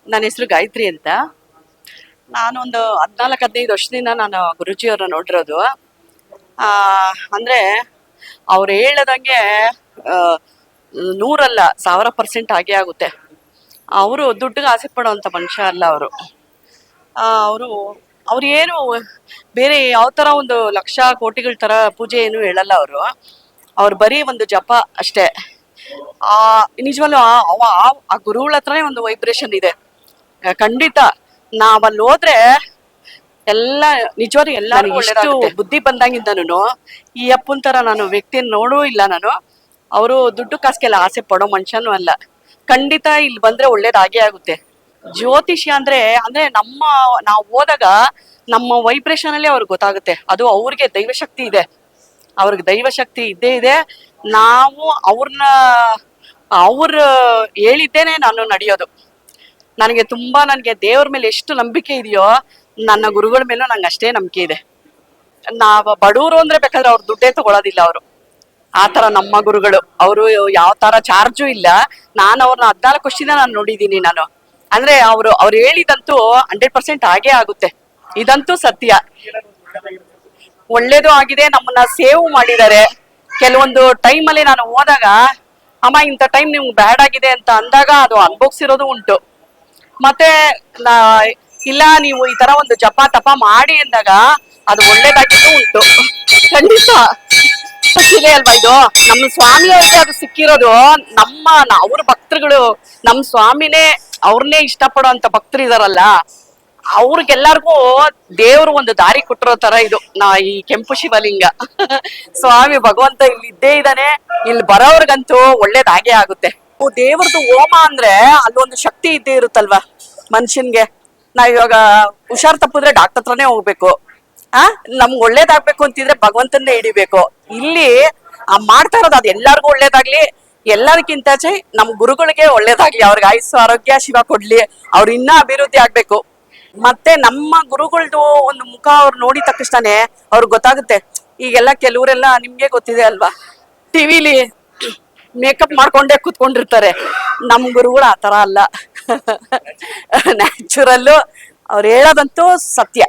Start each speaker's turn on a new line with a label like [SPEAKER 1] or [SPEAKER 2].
[SPEAKER 1] ನನ್ನ ಹೆಸರು ಗಾಯತ್ರಿ ಅಂತ. ನಾನೊಂದು 14-15 ವರ್ಷದಿಂದ ನಾನು ಗುರುಜಿಯವ್ರನ್ನ ನೋಡಿರೋದು. ಅಂದ್ರೆ ಅವ್ರು ಹೇಳದಂಗೆ ಆ, 100 ಅಲ್ಲ 1000% ಆಗೇ ಆಗುತ್ತೆ. ಅವರು ದುಡ್ಡಿಗೆ ಆಸೆ ಪಡೋವಂಥ ಮನುಷ್ಯ ಅಲ್ಲ ಅವರು. ಅವರು ಅವ್ರು ಏನು ಬೇರೆ ಯಾವ ತರ ಒಂದು ಲಕ್ಷ ಕೋಟಿಗಳ ತರ ಪೂಜೆ ಏನು ಹೇಳಲ್ಲ ಅವರು. ಅವ್ರು ಬರೀ ಒಂದು ಜಪ ಅಷ್ಟೇ. ಆ ನಿಜವಲ್ಲೂ ಆ ಗುರುಗಳ ಹತ್ರನೇ ಒಂದು ವೈಬ್ರೇಷನ್ ಇದೆ. ಖಂಡಿತ ನಾವಲ್ಲಿ ಹೋದ್ರೆ ಎಲ್ಲ ನಿಜವಾಗ್ಲೂ ಎಲ್ಲರಿಗೂ ಎಷ್ಟು ಬುದ್ಧಿ ಬಂದಂಗಿಂದನು ಈ ಅಪ್ಪನ ತರ ನಾನು ವ್ಯಕ್ತಿಯನ್ನು ನೋಡೂ ಇಲ್ಲ ನಾನು. ಅವರು ದುಡ್ಡು ಕಾಸಿಗೆಲ್ಲ ಆಸೆ ಪಡೋ ಮನುಷ್ಯನೂ ಅಲ್ಲ. ಖಂಡಿತ ಇಲ್ಲಿ ಬಂದ್ರೆ ಒಳ್ಳೇದಾಗೇ ಆಗುತ್ತೆ. ಜ್ಯೋತಿಷ್ಯ ಅಂದ್ರೆ ಅಂದ್ರೆ ನಾವು ಹೋದಾಗ ನಮ್ಮ ವೈಬ್ರೇಷನ್ ಅಲ್ಲಿ ಅವ್ರಿಗೆ ಗೊತ್ತಾಗುತ್ತೆ. ಅದು ಅವ್ರಿಗೆ ದೈವಶಕ್ತಿ ಇದೆ, ಅವ್ರಿಗೆ ದೈವಶಕ್ತಿ ಇದ್ದೇ ಇದೆ. ನಾವು ಅವ್ರ ಹೇಳಿದ್ದೇನೆ ನಾನು ನಡೆಯೋದು. ನನಗೆ ದೇವ್ರ ಮೇಲೆ ಎಷ್ಟು ನಂಬಿಕೆ ಇದೆಯೋ ನನ್ನ ಗುರುಗಳ ಮೇಲೂ ನಂಗೆ ಅಷ್ಟೇ ನಂಬಿಕೆ ಇದೆ. ಬಡವರು ಅಂದ್ರೆ ಬೇಕಾದ್ರೆ ಅವ್ರ ದುಡ್ಡೇ ತಗೊಳೋದಿಲ್ಲ ಅವರು. ಆತರ ನಮ್ಮ ಗುರುಗಳು. ಅವರು ಯಾವ ತರ ಚಾರ್ಜು ಇಲ್ಲ. ನಾನು ಅವ್ರನ್ನ 14 ವರ್ಷದಿಂದ ನಾನು ನೋಡಿದೀನಿ ನಾನು. ಅಂದ್ರೆ ಅವ್ರು ಹೇಳಿದಂತೂ 100% ಆಗೇ ಆಗುತ್ತೆ. ಇದಂತೂ ಸತ್ಯ. ಒಳ್ಳೇದು ಆಗಿದೆ, ನಮ್ಮನ್ನ ಸೇವ್ ಮಾಡಿದ್ದಾರೆ. ಕೆಲವೊಂದು ಟೈಮಲ್ಲಿ ನಾನು ಹೋದಾಗ ಅಮ್ಮ ಇಂಥ ಟೈಮ್ ನಿಮ್ಗೆ ಬ್ಯಾಡ್ ಆಗಿದೆ ಅಂತ ಅಂದಾಗ ಅದು ಅನ್ಭೋಗ್ಸಿರೋದು ಉಂಟು. ಮತ್ತೆ ಇಲ್ಲ ನೀವು ಈ ತರ ಒಂದು ಜಪ ತಪ ಮಾಡಿ ಅಂದಾಗ ಅದು ಒಳ್ಳೇದಾಗಿದ್ದು ಉಂಟು. ಖಂಡಿತ ಇದೆ ಅಲ್ವಾ ಇದು. ನಮ್ಮ ಸ್ವಾಮಿಯವ್ರಿಗೆ ಅದು ಸಿಕ್ಕಿರೋದು. ಅವ್ರ ಭಕ್ತರುಗಳು ನಮ್ಮ ಸ್ವಾಮಿನೇ ಅವ್ರನ್ನೇ ಇಷ್ಟಪಡೋ ಭಕ್ತರು ಇದಾರಲ್ಲ, ಅವ್ರಿಗೆಲ್ಲರಿಗೂ ದೇವ್ರು ಒಂದು ದಾರಿ ಕೊಟ್ಟಿರೋ ತರ ಇದು ಈ ಕೆಂಪು ಶಿವಲಿಂಗ. ಸ್ವಾಮಿ ಭಗವಂತ ಇಲ್ಲಿ ಇದ್ದೇ ಇದ್ದಾನೆ. ಇಲ್ಲಿ ಬರೋರ್ಗಂತೂ ಒಳ್ಳೇದಾಗೇ ಆಗುತ್ತೆ. ದೇವ್ರದ್ದು ಹೋಮ ಅಂದ್ರೆ ಅಲ್ಲೊಂದು ಶಕ್ತಿ ಇದ್ದೇ ಇರುತ್ತಲ್ವಾ ಮನುಷ್ಯನ್ಗೆ. ನಾವ್ ಇವಾಗ ಹುಷಾರ್ ತಪ್ಪಿದ್ರೆ ಡಾಕ್ಟರ್ ಹತ್ರನೇ ಹೋಗ್ಬೇಕು. ನಮ್ಗೆ ಒಳ್ಳೇದಾಗ್ಬೇಕು ಅಂತಿದ್ರೆ ಭಗವಂತನ್ನೇ ಹಿಡಿಬೇಕು. ಇಲ್ಲಿ ಮಾಡ್ತಾ ಇರೋದು ಅದು ಎಲ್ಲಾರ್ಗು ಒಳ್ಳೇದಾಗ್ಲಿ. ಎಲ್ಲರಿಗಿಂತಾಚೆ ನಮ್ ಗುರುಗಳಿಗೆ ಒಳ್ಳೇದಾಗ್ಲಿ. ಅವ್ರಿಗೆ ಆಯುಸ್ಸು ಆರೋಗ್ಯ ಶಿವ ಕೊಡ್ಲಿ. ಅವ್ರು ಇನ್ನ ಅಭಿವೃದ್ಧಿ ಆಗ್ಬೇಕು. ಮತ್ತೆ ನಮ್ಮ ಗುರುಗಳ್ದು ಒಂದು ಮುಖ ಅವ್ರು ನೋಡಿದ ತಕ್ಷಣನೇ ಅವ್ರಿಗೆ ಗೊತ್ತಾಗುತ್ತೆ. ಈಗೆಲ್ಲ ಕೆಲವರೆಲ್ಲ ನಿಮ್ಗೆ ಗೊತ್ತಿದೆ ಅಲ್ವಾ, ಟಿವಿಲಿ ಮೇಕಪ್ ಮಾಡ್ಕೊಂಡೇ ಕೂತ್ಕೊಂಡಿರ್ತಾರೆ. ನಮ್ ಗುರುಗಳು ಆತರ ಅಲ್ಲ. ನ್ಯಾಚುರಲ್ಲು ಅವ್ರು ಹೇಳೋದಂತೂ ಸತ್ಯ.